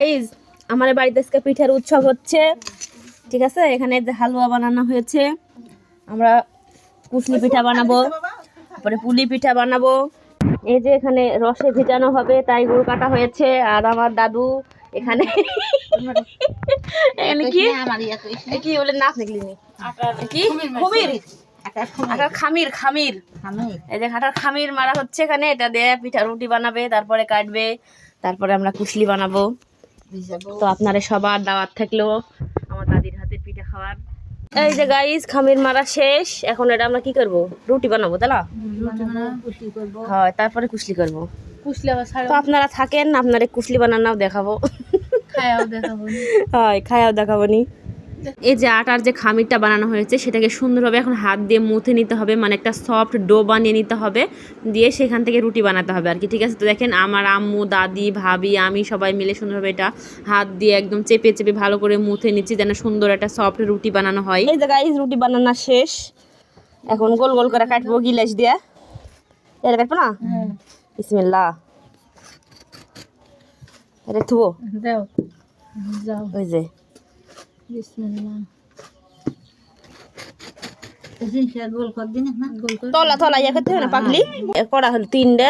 এই আমার বাড়িতে আজকে পিঠার উৎসব হচ্ছে, ঠিক আছে। এখানে হালুয়া বানানো হয়েছে, আমরা কুশলি পিঠা বানাবো, তারপরে পুলি পিঠা বানাবো। এই যে এখানে রসে ভিজানো হবে তাই গুড় কাটা হয়েছে। আর আমার দাদু এখানে কি কি বলে নাচ নিকলিনি কি কুমির আটার খামির খামির এই যে আটার খামির মারা হচ্ছে এখানে। এটা দিয়ে পিঠা রুটি বানাবে, তারপরে কাটবে, তারপরে আমরা কুশলি বানাবো। তো আপনারা সবার দাওয়াত থাকলেও আমার দাদির হাতে পিঠা খাওয়ার। এই যে গাইস খামির মারা শেষ, এখন এটা আমরা কি করব, রুটি বানাবো তাই না? হয়, তারপরে কুশলি করবো। তো আপনারা থাকেন, আপনারা কুশলি বানানোও দেখাবো, হয় খায়াও দেখাবো নি। এই যে আটার যে খামিরটা বানানো হয়েছে সেটাকে সুন্দরভাবে এখন হাত দিয়ে মুথে নিতে হবে, মানে একটা সফট ডো বানিয়ে নিতে হবে, দিয়ে সেখান থেকে রুটি বানাতে হবে আর কি, ঠিক আছে। তো দেখেন আমার আম্মু, দাদি, ভাবি, আমি সবাই মিলে সুন্দরভাবে এটা হাত দিয়ে একদম চেপে চেপে ভালো করে মুথে নিচ্ছি যেন সুন্দর একটা সফট রুটি বানানো হয়। এই যে গাইস রুটি বানানো শেষ, এখন গোল গোল করে কাটবো গিলাস দিয়ে। এর কাটবো না? বিসমিল্লাহ। এটা থুবো দাও, যাও ওই যে তলা তলা ইয়ে করতে হবে না, পাগলি করা হলো 3টা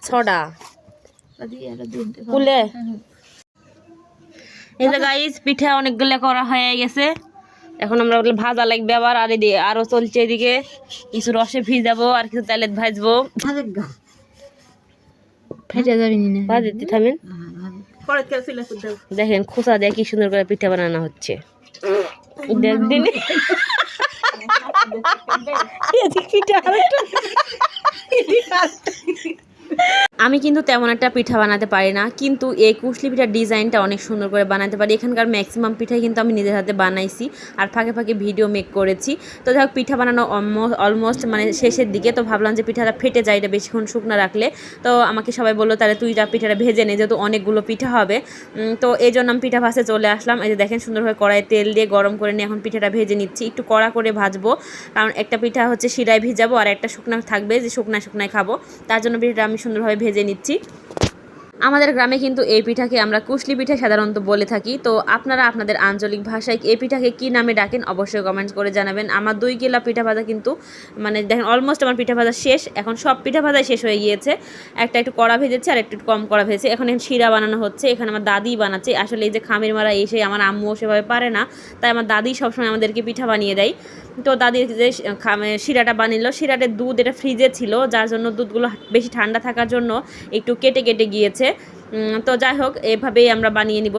6টা কুলে। এই যে গাইস পিঠা অনেকগুলো করা হয়ে গেছে, এখন আমরা ভাজা লাগবে আবার। আর এদিকে আরো চলছে, এদিকে কিছু রসে ভিজাবো আর কিছু তেলে ভাজবো। ভাজতে থামেন, দেখেন খোসা দিয়ে কি সুন্দর করে পিঠা বানানো হচ্ছে। আমি কিন্তু তেমন একটা পিঠা বানাতে পারি না, কিন্তু এই কুশলি পিঠার ডিজাইনটা অনেক সুন্দর করে বানাতে পারি। এখানকার ম্যাক্সিমাম পিঠাই কিন্তু আমি নিজের হাতে বানাইছি আর ফাঁকে ফাঁকে ভিডিও মেক করেছি। তো যাই হোক পিঠা বানানো অলমোস্ট মানে শেষের দিকে, তো ভাবলাম যে পিঠাটা ফেটে যায় এটা বেশিক্ষণ শুকনো রাখলে। তো আমাকে সবাই বললো তাহলে তুই যা পিঠাটা ভেজে নে, যেহেতু অনেকগুলো পিঠা হবে। তো এই জন্য আমি পিঠা ভাজতে চলে আসলাম। এই যে দেখেন সুন্দরভাবে কড়াইয়ে তেল দিয়ে গরম করে নিয়ে এখন পিঠাটা ভেজে নিচ্ছি, একটু কড়া করে ভাজবো, কারণ একটা পিঠা হচ্ছে শিরায় ভিজাবো আর একটা শুকনা থাকবে যে শুকনায় শুকনায় খাবো, তার জন্য পিঠাটা আমি সুন্দরভাবে ভেজে নিচ্ছি। আমাদের গ্রামে কিন্তু এই পিঠাকে আমরা কুশলি পিঠা সাধারণত বলে থাকি। তো আপনারা আপনাদের আঞ্চলিক ভাষায় এই পিঠাকে কী নামে ডাকেন অবশ্যই কমেন্টস করে জানাবেন। আমার 2 কিলো পিঠা ভাজা কিন্তু মানে দেখেন অলমোস্ট আমার পিঠা ভাজা শেষ, এখন সব পিঠা ভাজাই শেষ হয়ে গিয়েছে। একটা একটু কড়া ভেজেছে আর একটু কম কড়া ভেজেছে, এখন শিরা বানানো হচ্ছে। এখানে আমার দাদি বানাচ্ছে, আসলে এই যে খামির মারা এসে আমার আম্মুও সেভাবে পারে না, তাই আমার দাদি সবসময় আমাদেরকে পিঠা বানিয়ে দেয়। তো দাদির যে শিরাটা বানিলো, শিরাটের দুধ এটা ফ্রিজে ছিল, যার জন্য দুধগুলো বেশি ঠান্ডা থাকার জন্য একটু কেটে কেটে গিয়েছে। তো যাই হোক এভাবেই আমরা বানিয়ে নিব।